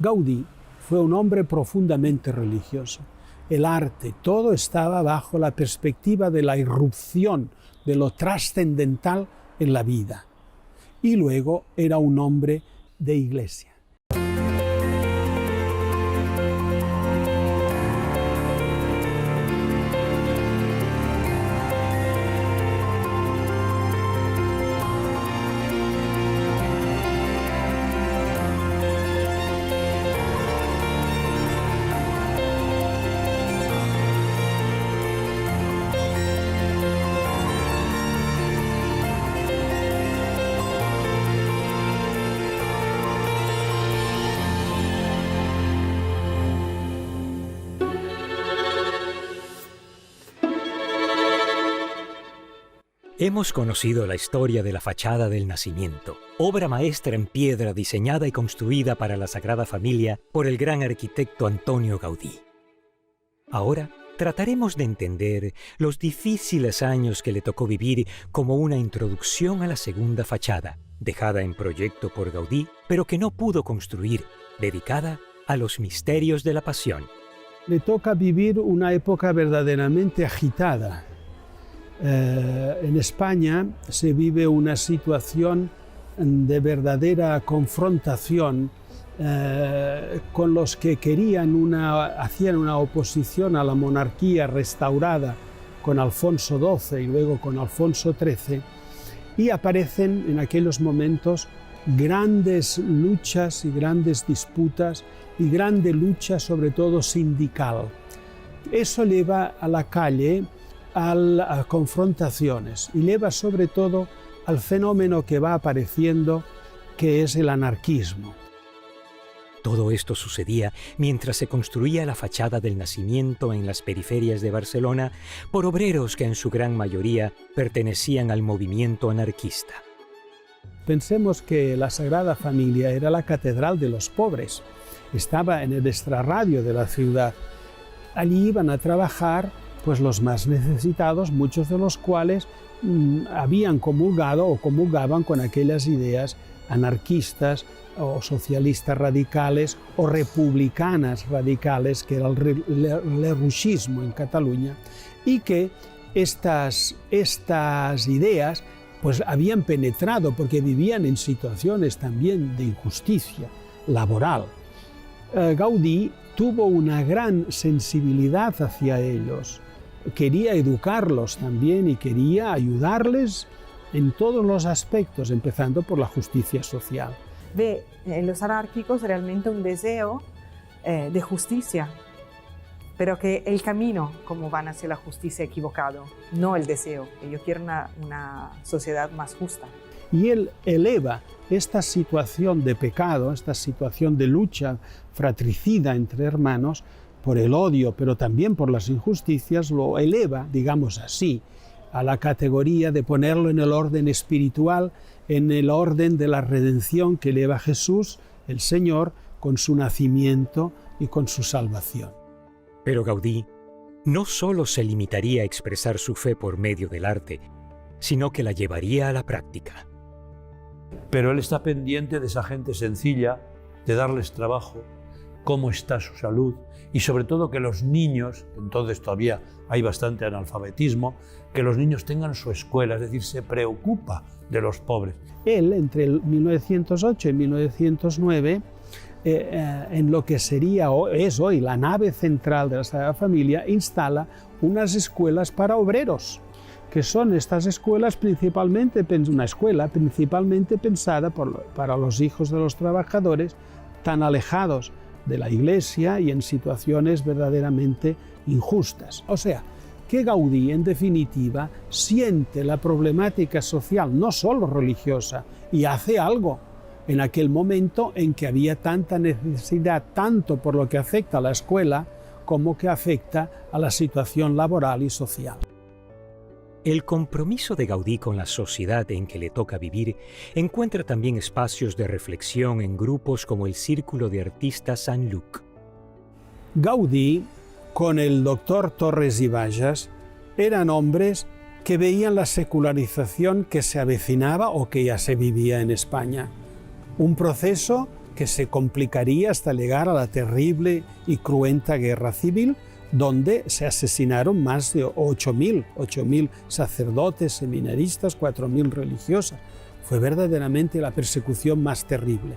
Gaudí fue un hombre profundamente religioso. El arte, todo estaba bajo la perspectiva de la irrupción, de lo trascendental en la vida. Y luego era un hombre de iglesia. Hemos conocido la historia de la fachada del Nacimiento, obra maestra en piedra diseñada y construida para la Sagrada Familia por el gran arquitecto Antonio Gaudí. Ahora trataremos de entender los difíciles años que le tocó vivir como una introducción a la segunda fachada, dejada en proyecto por Gaudí, pero que no pudo construir, dedicada a los misterios de la Pasión. Le toca vivir una época verdaderamente agitada. En España se vive una situación de verdadera confrontación con los que hacían una oposición a la monarquía restaurada con Alfonso XII y luego con Alfonso XIII, y aparecen en aquellos momentos grandes luchas y grandes disputas y grande lucha sobre todo sindical. Eso lleva a la calle a confrontaciones y lleva sobre todo al fenómeno que va apareciendo, que es el anarquismo. Todo esto sucedía mientras se construía la fachada del Nacimiento en las periferias de Barcelona por obreros que en su gran mayoría pertenecían al movimiento anarquista. Pensemos que la Sagrada Familia era la catedral de los pobres, estaba en el extrarradio de la ciudad. Allí iban a trabajar pues los más necesitados, muchos de los cuales habían comulgado o comulgaban con aquellas ideas anarquistas o socialistas radicales o republicanas radicales, que era el lerrouxismo en Cataluña, y que estas ideas pues habían penetrado porque vivían en situaciones también de injusticia laboral. Gaudí tuvo una gran sensibilidad hacia ellos. Quería educarlos también y quería ayudarles en todos los aspectos, empezando por la justicia social. Ve en los anárquicos realmente un deseo de justicia, pero que el camino como van hacia la justicia equivocado, no el deseo. Ellos quieren una sociedad más justa. Y él eleva esta situación de pecado, esta situación de lucha fratricida entre hermanos, por el odio, pero también por las injusticias, lo eleva, digamos así, a la categoría de ponerlo en el orden espiritual, en el orden de la redención que eleva Jesús, el Señor, con su nacimiento y con su salvación. Pero Gaudí no solo se limitaría a expresar su fe por medio del arte, sino que la llevaría a la práctica. Pero él está pendiente de esa gente sencilla, de darles trabajo, cómo está su salud y sobre todo que los niños, entonces todavía hay bastante analfabetismo, que los niños tengan su escuela, es decir, se preocupa de los pobres. Él, entre 1908 y 1909, en lo que es hoy la nave central de la Sagrada Familia, instala unas escuelas para obreros, que son estas escuelas una escuela principalmente pensada para los hijos de los trabajadores tan alejados de la Iglesia y en situaciones verdaderamente injustas. O sea, que Gaudí, en definitiva, siente la problemática social, no solo religiosa, y hace algo en aquel momento en que había tanta necesidad, tanto por lo que afecta a la escuela, como que afecta a la situación laboral y social. El compromiso de Gaudí con la sociedad en que le toca vivir encuentra también espacios de reflexión en grupos como el Círculo de Artistas Sant Lluc. Gaudí, con el doctor Torres y Bages, eran hombres que veían la secularización que se avecinaba o que ya se vivía en España. Un proceso que se complicaría hasta llegar a la terrible y cruenta guerra civil, donde se asesinaron más de 8.000 sacerdotes, seminaristas, 4.000 religiosas. Fue verdaderamente la persecución más terrible.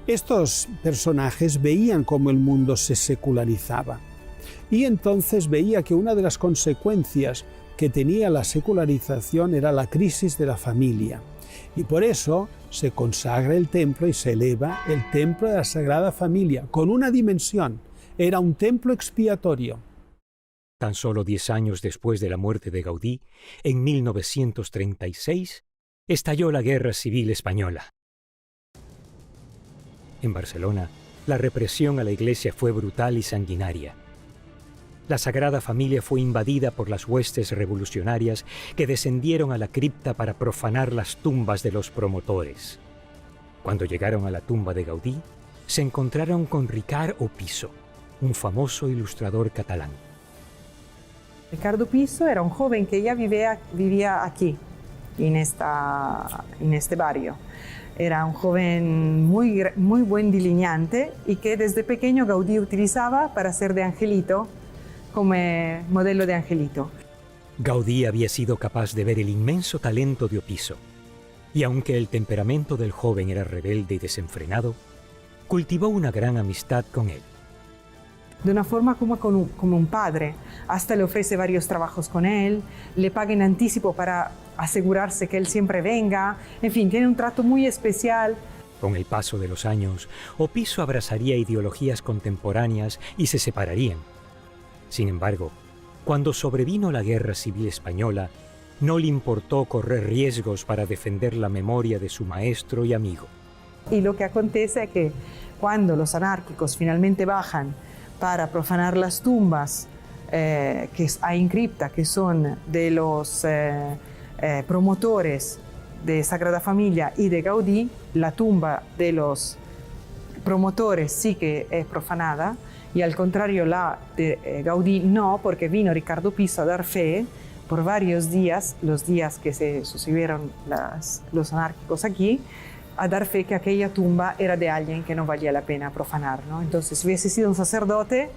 Estos personajes veían cómo el mundo se secularizaba y entonces veía que una de las consecuencias que tenía la secularización era la crisis de la familia. Y por eso se consagra el templo y se eleva el templo de la Sagrada Familia con una dimensión. Era un templo expiatorio. Tan solo 10 años después de la muerte de Gaudí, en 1936, estalló la Guerra Civil Española. En Barcelona, la represión a la Iglesia fue brutal y sanguinaria. La Sagrada Familia fue invadida por las huestes revolucionarias que descendieron a la cripta para profanar las tumbas de los promotores. Cuando llegaron a la tumba de Gaudí, se encontraron con Ricard Opisso, un famoso ilustrador catalán. Ricardo Piso era un joven que ya vivía aquí, en este barrio. Era un joven muy buen delineante y que desde pequeño Gaudí utilizaba para hacer de angelito, como modelo de angelito. Gaudí había sido capaz de ver el inmenso talento de Opisso, y aunque el temperamento del joven era rebelde y desenfrenado, cultivó una gran amistad con él. De una forma como un padre, hasta le ofrece varios trabajos con él, le paga en anticipo para asegurarse que él siempre venga, en fin, tiene un trato muy especial. Con el paso de los años, Opisso abrazaría ideologías contemporáneas y se separarían. Sin embargo, cuando sobrevino la Guerra Civil Española, no le importó correr riesgos para defender la memoria de su maestro y amigo. Y lo que acontece es que cuando los anárquicos finalmente bajan para profanar las tumbas que hay en cripta, que son de los promotores de Sagrada Familia y de Gaudí, la tumba de los promotores sí que es profanada, y al contrario la de Gaudí no, porque vino Ricardo Piso a dar fe por varios días, los días que se sucedieron los anárquicos aquí, a dar fe que aquella tumba era de alguien que no valía la pena profanar, ¿no? Entonces, si hubiese sido un sacerdote,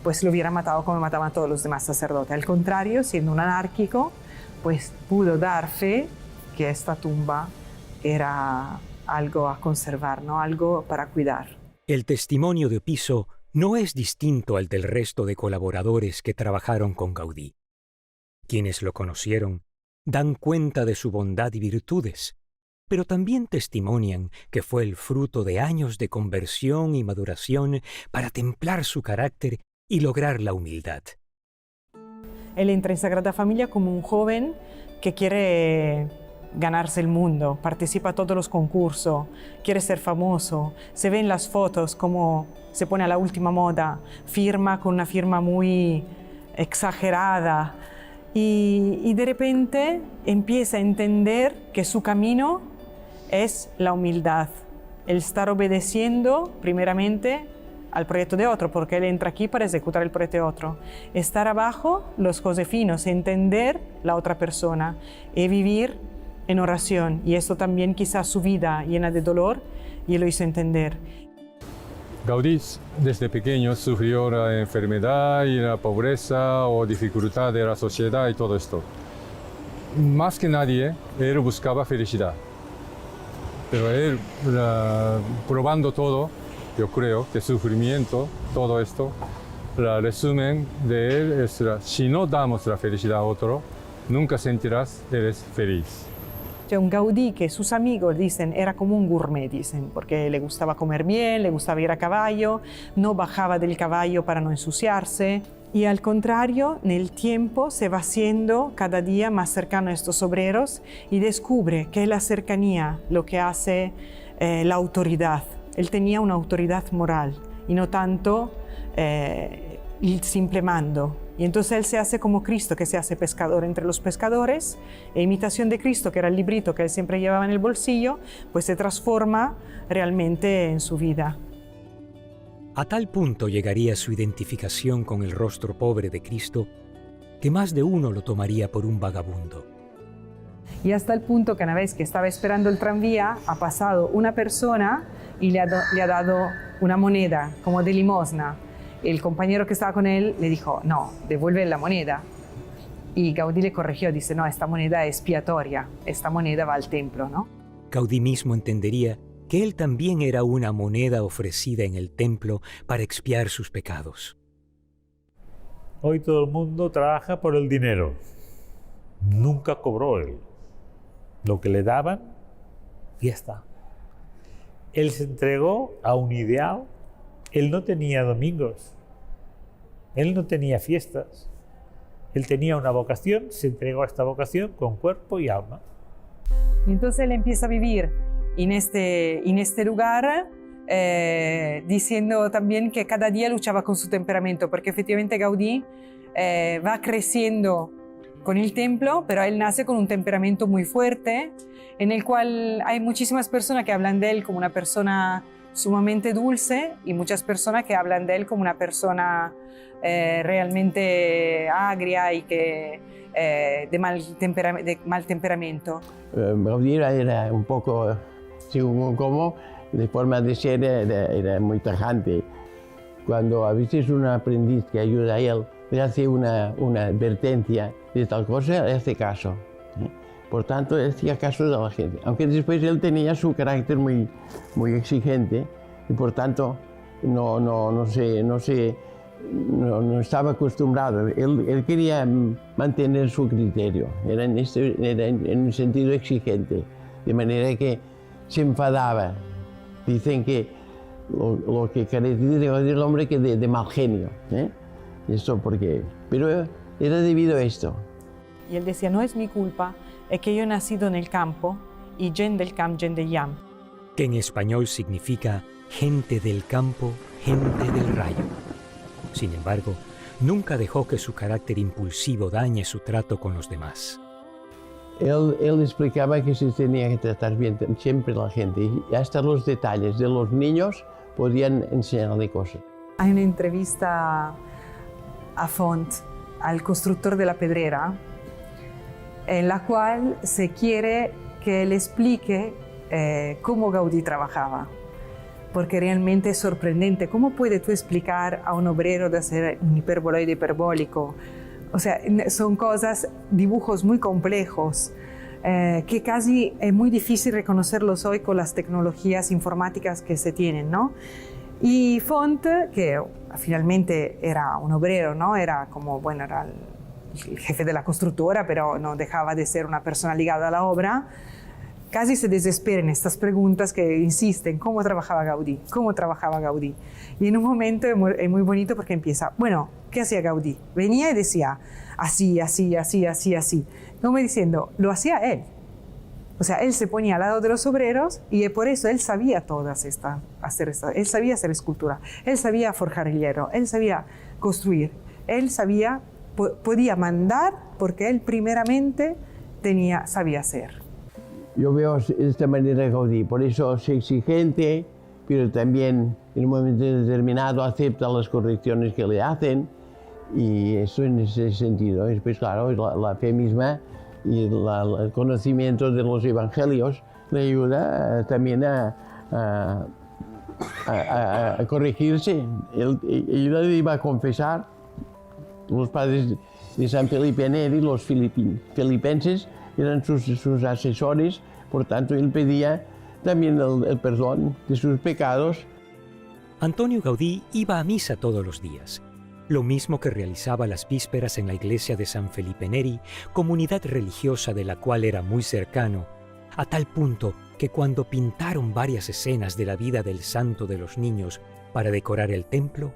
pues lo hubiera matado como mataban todos los demás sacerdotes. Al contrario, siendo un anárquico, pues pudo dar fe que esta tumba era algo a conservar, ¿no? Algo para cuidar. El testimonio de Opisso no es distinto al del resto de colaboradores que trabajaron con Gaudí. Quienes lo conocieron dan cuenta de su bondad y virtudes, pero también testimonian que fue el fruto de años de conversión y maduración para templar su carácter y lograr la humildad. Él entra en Sagrada Familia como un joven que quiere ganarse el mundo, participa a todos los concursos, quiere ser famoso, se ve en las fotos como se pone a la última moda, firma con una firma muy exagerada y de repente empieza a entender que su camino es la humildad, el estar obedeciendo primeramente al proyecto de otro, porque él entra aquí para ejecutar el proyecto de otro. Estar abajo los josefinos, entender la otra persona y vivir en oración. Y esto también quizás su vida llena de dolor, y él lo hizo entender. Gaudí desde pequeño sufrió la enfermedad y la pobreza o dificultad de la sociedad y todo esto. Más que nadie, él buscaba felicidad. Pero él, probando todo, yo creo que sufrimiento, todo esto, el resumen de él es, si no damos la felicidad a otro, nunca sentirás que eres feliz. Un Gaudí que sus amigos dicen era como un gourmet, dicen, porque le gustaba comer bien, le gustaba ir a caballo, no bajaba del caballo para no ensuciarse. Y al contrario, en el tiempo se va haciendo cada día más cercano a estos obreros y descubre que es la cercanía lo que hace la autoridad. Él tenía una autoridad moral y no tanto el simple mando. Y entonces él se hace como Cristo, que se hace pescador entre los pescadores, e imitación de Cristo, que era el librito que él siempre llevaba en el bolsillo, pues se transforma realmente en su vida. A tal punto llegaría su identificación con el rostro pobre de Cristo, que más de uno lo tomaría por un vagabundo. Y hasta el punto que una vez que estaba esperando el tranvía, ha pasado una persona y le ha dado una moneda como de limosna. El compañero que estaba con él le dijo, no, devuelve la moneda. Y Gaudí le corrigió, dice, no, esta moneda es expiatoria, esta moneda va al templo, ¿no? Gaudí mismo entendería que él también era una moneda ofrecida en el templo para expiar sus pecados. Hoy todo el mundo trabaja por el dinero. Nunca cobró él. Lo que le daban, y ya está. Él se entregó a un ideal. Él no tenía domingos. Él no tenía fiestas. Él tenía una vocación, se entregó a esta vocación con cuerpo y alma. Y entonces él empieza a vivir en este lugar, diciendo también que cada día luchaba con su temperamento, porque efectivamente Gaudí va creciendo con el templo, pero él nace con un temperamento muy fuerte, en el cual hay muchísimas personas que hablan de él como una persona sumamente dulce y muchas personas que hablan de él como una persona realmente agria y que, de mal temperamento. Gaudí era un poco, según como, de forma de ser, era muy tajante. Cuando a veces un aprendiz que ayuda a él le hace una advertencia de tal cosa, le hace caso. Por tanto, él hacía caso de la gente. Aunque después él tenía su carácter muy exigente y por tanto no estaba acostumbrado. Él quería mantener su criterio, era en un sentido exigente, de manera que se enfadaba. Dicen que lo que caracteriza el hombre que de mal genio. Esto pero era debido a esto. Y él decía, no es mi culpa, es que yo he nacido en el campo y gent del camp, gent del llamp. Que en español significa gente del campo, gente del rayo. Sin embargo, nunca dejó que su carácter impulsivo dañe su trato con los demás. Él explicaba que se tenía que tratar bien siempre a la gente y hasta los detalles de los niños podían enseñarle cosas. Hay una entrevista a Font, al constructor de la Pedrera, en la cual se quiere que él explique cómo Gaudí trabajaba, porque realmente es sorprendente. ¿Cómo puedes tú explicar a un obrero de hacer un hiperboloide hiperbólico? O sea, son dibujos muy complejos, que casi es muy difícil reconocerlos hoy con las tecnologías informáticas que se tienen, ¿no? Y Font, que finalmente era un obrero, ¿no? Era como, bueno, era el jefe de la constructora, pero no dejaba de ser una persona ligada a la obra, casi se desespera en estas preguntas que insisten, ¿cómo trabajaba Gaudí? ¿Cómo trabajaba Gaudí? Y en un momento es muy bonito porque empieza, bueno, ¿qué hacía Gaudí? Venía y decía, así, así, así, así, así. Como diciendo, lo hacía él. O sea, él se ponía al lado de los obreros y por eso él sabía él sabía hacer escultura, él sabía forjar el hierro, él sabía construir, él podía mandar porque él primeramente sabía hacer. Yo veo de esta manera Gaudí, por eso es exigente, pero también en un momento determinado acepta las correcciones que le hacen y eso en ese sentido. Después, claro, la fe misma y el conocimiento de los evangelios le ayuda también a corregirse. Él iba a confesar, los padres de San Felipe Neri, los filipenses, eran sus asesores, por tanto él pedía también el perdón de sus pecados. Antonio Gaudí iba a misa todos los días, lo mismo que realizaba las vísperas en la iglesia de San Felipe Neri, comunidad religiosa de la cual era muy cercano, a tal punto que cuando pintaron varias escenas de la vida del santo de los niños para decorar el templo,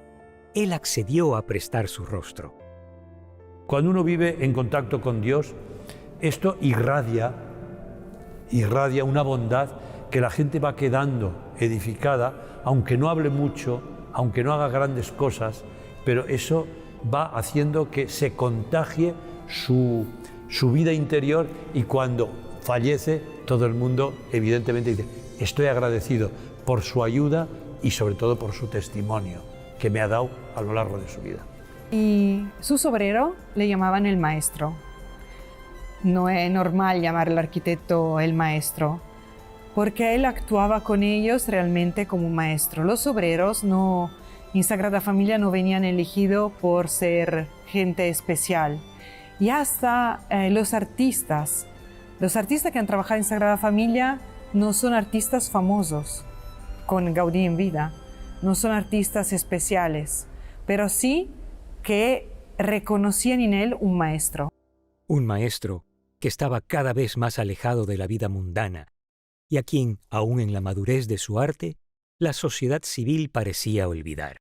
él accedió a prestar su rostro. Cuando uno vive en contacto con Dios, esto irradia una bondad que la gente va quedando edificada, aunque no hable mucho, aunque no haga grandes cosas, pero eso va haciendo que se contagie su vida interior y cuando fallece todo el mundo evidentemente dice, estoy agradecido por su ayuda y sobre todo por su testimonio que me ha dado a lo largo de su vida. Y sus obreros le llamaban el maestro. No es normal llamar al arquitecto el maestro. porque él actuaba con ellos realmente como un maestro. Los obreros en Sagrada Familia no venían elegidos por ser gente especial. Y hasta los artistas que han trabajado en Sagrada Familia no son artistas famosos con Gaudí en vida, no son artistas especiales, pero sí que reconocían en él un maestro. Un maestro que estaba cada vez más alejado de la vida mundana y a quien, aún en la madurez de su arte, la sociedad civil parecía olvidar.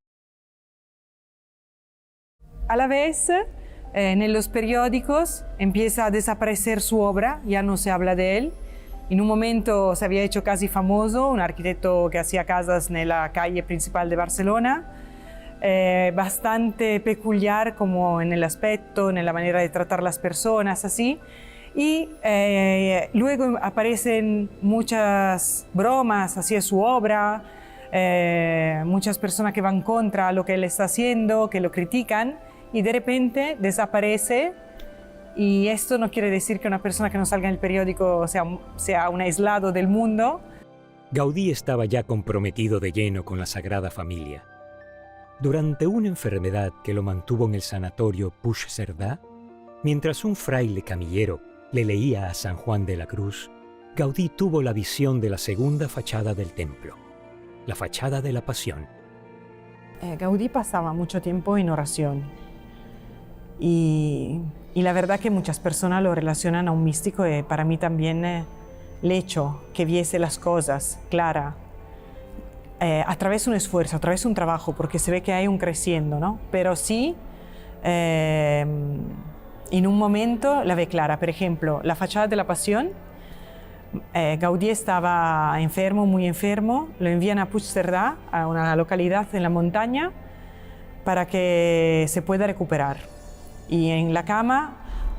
A la vez, en los periódicos empieza a desaparecer su obra, ya no se habla de él. En un momento se había hecho casi famoso, un arquitecto que hacía casas en la calle principal de Barcelona, bastante peculiar como en el aspecto, en la manera de tratar las personas, así. Y luego aparecen muchas bromas hacia su obra, muchas personas que van contra lo que él está haciendo, que lo critican, y de repente desaparece. Y esto no quiere decir que una persona que no salga en el periódico sea un aislado del mundo. Gaudí estaba ya comprometido de lleno con la Sagrada Familia. Durante una enfermedad que lo mantuvo en el sanatorio Puigcerdà, mientras un fraile camillero le leía a San Juan de la Cruz, Gaudí tuvo la visión de la segunda fachada del templo, la fachada de la Pasión. Gaudí pasaba mucho tiempo en oración y la verdad que muchas personas lo relacionan a un místico, y para mí también el hecho que viese las cosas claras a través de un esfuerzo, a través de un trabajo, porque se ve que hay un creciendo, ¿no? Pero sí, en un momento la ve clara. Por ejemplo, la fachada de la Pasión, Gaudí estaba enfermo, muy enfermo, lo envían a Puigcerdà, a una localidad en la montaña, para que se pueda recuperar. Y en la cama,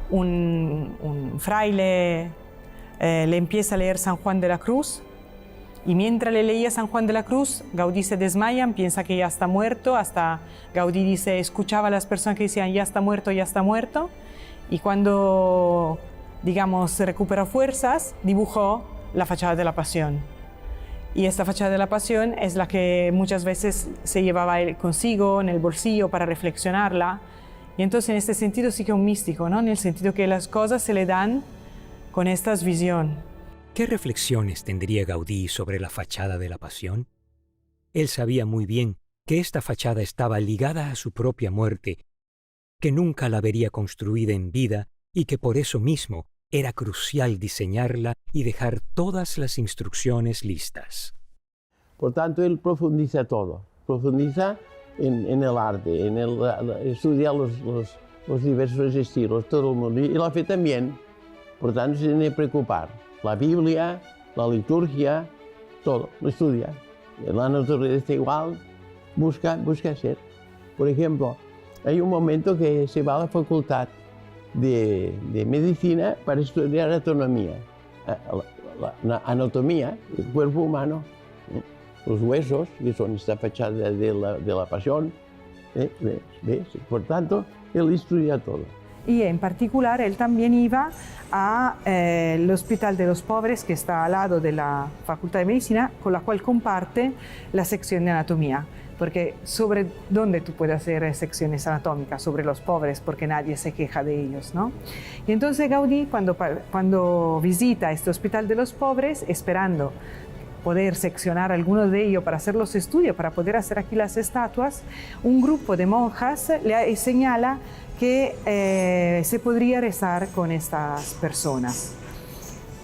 un fraile le empieza a leer San Juan de la Cruz, y mientras le leía San Juan de la Cruz, Gaudí se desmaya, piensa que ya está muerto, hasta Gaudí dice, escuchaba a las personas que decían, ya está muerto, y cuando, digamos, recuperó fuerzas, dibujó la fachada de la Pasión. Y esta fachada de la Pasión es la que muchas veces se llevaba él consigo, en el bolsillo, para reflexionarla. Y entonces, en este sentido, sí que es un místico, ¿no? En el sentido que las cosas se le dan con esta visión. ¿Qué reflexiones tendría Gaudí sobre la fachada de la Pasión? Él sabía muy bien que esta fachada estaba ligada a su propia muerte, que nunca la vería construida en vida y que por eso mismo era crucial diseñarla y dejar todas las instrucciones listas. Por tanto, él profundiza todo, profundiza en el arte, estudia los diversos estilos, todo el mundo, y la fe también. Por tanto, se tiene que preocupar. La Biblia, la liturgia, todo, lo estudia. La naturaleza igual, busca hacer. Por ejemplo, hay un momento que se va a la facultad de medicina para estudiar anatomía del cuerpo humano, los huesos, que son esta fachada de la Pasión. ¿Ves? Por tanto, él estudia todo. Y en particular, él también iba al Hospital de los Pobres, que está al lado de la Facultad de Medicina, con la cual comparte la sección de anatomía. Porque sobre dónde tú puedes hacer secciones anatómicas, sobre los pobres, porque nadie se queja de ellos, ¿no? Y entonces Gaudí, cuando visita este Hospital de los Pobres, esperando poder seccionar algunos de ellos para hacer los estudios, para poder hacer aquí las estatuas, un grupo de monjas le señala que se podría rezar con estas personas,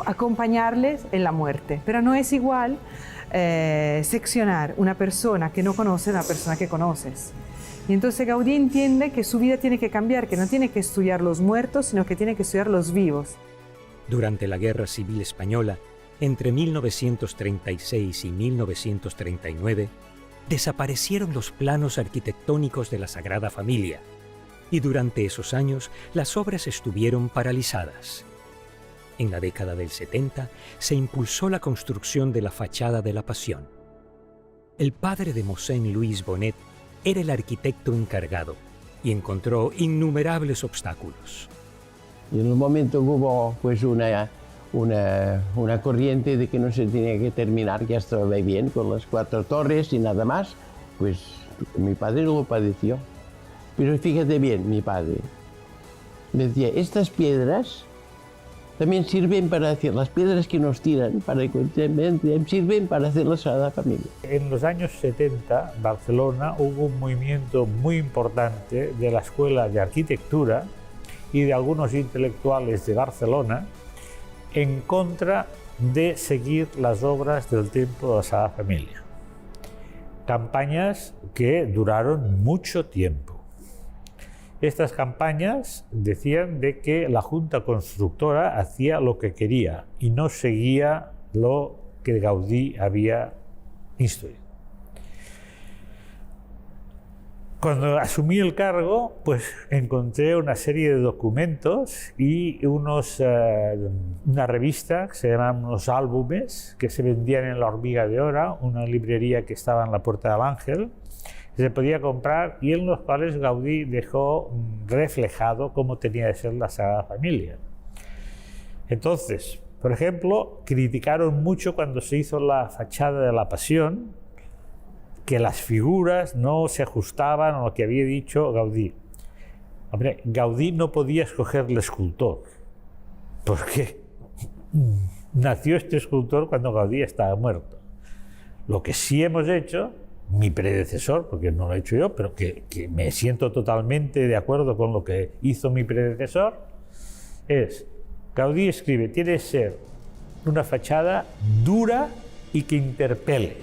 acompañarles en la muerte. Pero no es igual seccionar una persona que no conoces a una persona que conoces. Y entonces Gaudí entiende que su vida tiene que cambiar, que no tiene que estudiar los muertos, sino que tiene que estudiar los vivos. Durante la Guerra Civil Española, entre 1936 y 1939, desaparecieron los planos arquitectónicos de la Sagrada Familia, y durante esos años las obras estuvieron paralizadas. En la década del 70 se impulsó la construcción de la fachada de la Pasión. El padre de Mosén Luis Bonet era el arquitecto encargado y encontró innumerables obstáculos. Y en un momento hubo pues una corriente de que no se tenía que terminar, que ya estaba bien con las 4 torres y nada más, pues mi padre no lo padeció. Pero fíjate bien, mi padre me decía, estas piedras también sirven para hacer, las piedras que nos tiran sirven para hacer la Sagrada Familia. En los años 70, en Barcelona, hubo un movimiento muy importante de la Escuela de Arquitectura y de algunos intelectuales de Barcelona en contra de seguir las obras del Templo de la Sagrada Familia. Campañas que duraron mucho tiempo. Estas campañas decían de que la Junta Constructora hacía lo que quería y no seguía lo que Gaudí había instruido. Cuando asumí el cargo, pues encontré una serie de documentos y una revista que se llamaban unos álbumes que se vendían en La Hormiga de Oro, una librería que estaba en la Puerta del Ángel, que se podía comprar y en los cuales Gaudí dejó reflejado cómo tenía que ser la Sagrada Familia. Entonces, por ejemplo, criticaron mucho cuando se hizo la fachada de la Pasión, que las figuras no se ajustaban a lo que había dicho Gaudí. Hombre, Gaudí no podía escoger el escultor, porque nació este escultor cuando Gaudí estaba muerto. Lo que sí hemos hecho, mi predecesor, porque no lo he hecho yo, pero que me siento totalmente de acuerdo con lo que hizo mi predecesor, es, Gaudí escribe, tiene que ser una fachada dura y que interpele.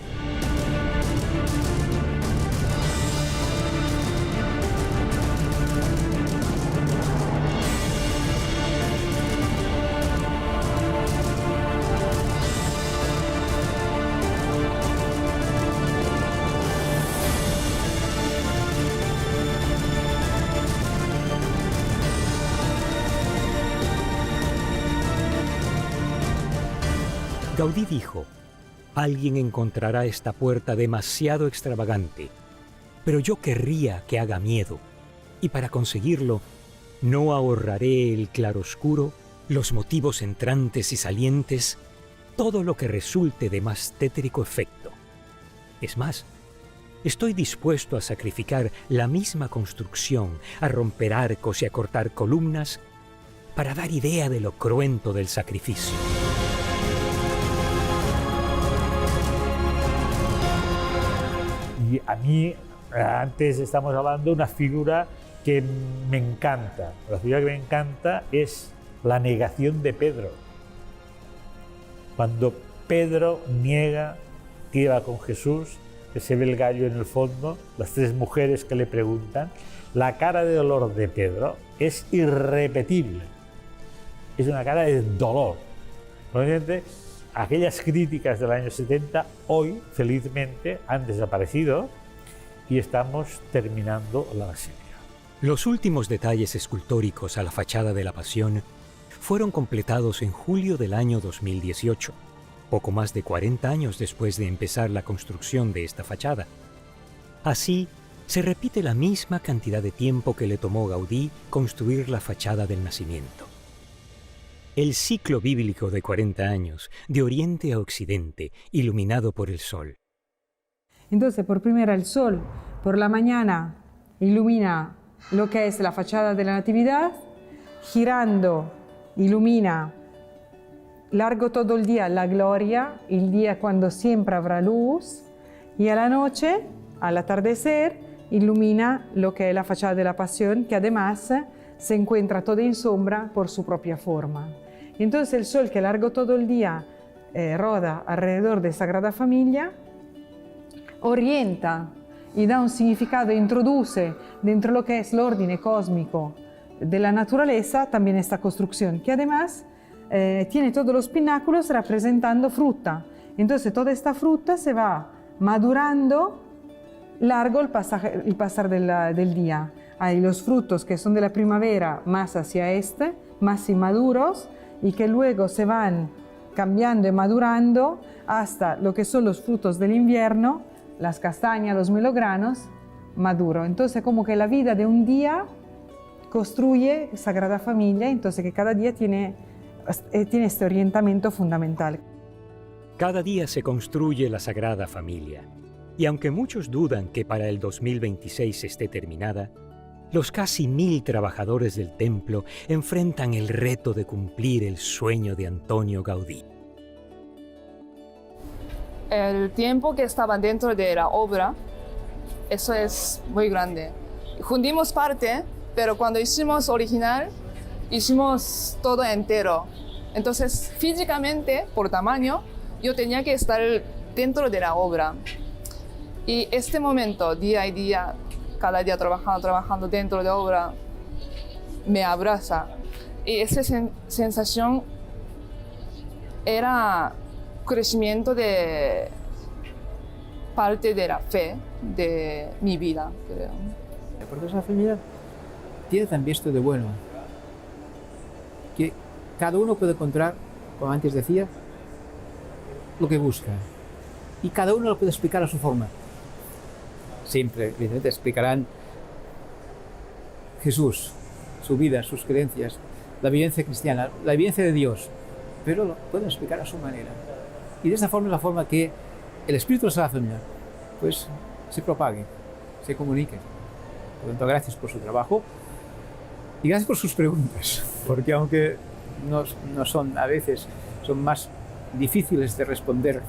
Gaudí dijo, alguien encontrará esta puerta demasiado extravagante, pero yo querría que haga miedo, y para conseguirlo, no ahorraré el claroscuro, los motivos entrantes y salientes, todo lo que resulte de más tétrico efecto. Es más, estoy dispuesto a sacrificar la misma construcción, a romper arcos y a cortar columnas, para dar idea de lo cruento del sacrificio. Y a mí, antes estamos hablando de una figura que me encanta. La figura que me encanta es la negación de Pedro. Cuando Pedro niega que iba con Jesús, que se ve el gallo en el fondo, las 3 mujeres que le preguntan, la cara de dolor de Pedro es irrepetible. Es una cara de dolor. Obviamente, aquellas críticas del año 70 hoy, felizmente, han desaparecido y estamos terminando la basílica. Los últimos detalles escultóricos a la fachada de la Pasión fueron completados en julio del año 2018, poco más de 40 años después de empezar la construcción de esta fachada. Así, se repite la misma cantidad de tiempo que le tomó Gaudí construir la fachada del Nacimiento. El ciclo bíblico de 40 años, de oriente a occidente, iluminado por el sol. Entonces, por primera, el sol por la mañana ilumina lo que es la fachada de la Natividad, girando, ilumina largo todo el día la gloria, el día cuando siempre habrá luz, y a la noche, al atardecer, ilumina lo que es la fachada de la Pasión, que además se encuentra toda en sombra por su propia forma. Entonces el sol que largo todo el día roda alrededor de Sagrada Familia, orienta y da un significado, introduce dentro de lo que es el orden cósmico de la naturaleza también esta construcción, que además tiene todos los pináculos representando fruta. Entonces toda esta fruta se va madurando largo el pasar del día. Hay los frutos que son de la primavera más hacia este, más inmaduros, y que luego se van cambiando y madurando hasta lo que son los frutos del invierno, las castañas, los melogranos, maduro. Entonces como que la vida de un día construye Sagrada Familia, entonces que cada día tiene tiene este orientamiento fundamental. Cada día se construye la Sagrada Familia, y aunque muchos dudan que para el 2026 esté terminada, los casi 1000 trabajadores del templo enfrentan el reto de cumplir el sueño de Antonio Gaudí. El tiempo que estaba dentro de la obra, eso es muy grande. Fundimos parte, pero cuando hicimos original, hicimos todo entero. Entonces, físicamente, por tamaño, yo tenía que estar dentro de la obra. Y este momento, día a día, cada día trabajando dentro de la obra, me abraza. Y esa sensación era crecimiento de parte de la fe de mi vida, creo. Porque esa familia tiene también esto de bueno, que cada uno puede encontrar, como antes decía, lo que busca. Y cada uno lo puede explicar a su forma. Siempre, evidentemente, explicarán Jesús, su vida, sus creencias, la vivencia cristiana, la vivencia de Dios, pero lo pueden explicar a su manera. Y de esta forma es la forma que el espíritu de la Sagrada Familia pues, se propague, se comunique. Por lo tanto, gracias por su trabajo y gracias por sus preguntas, porque aunque no son, a veces, son más difíciles de responder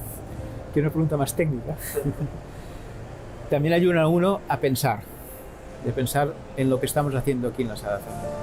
que una pregunta más técnica, también ayudan a uno a pensar, de pensar en lo que estamos haciendo aquí en la Sagrada Familia.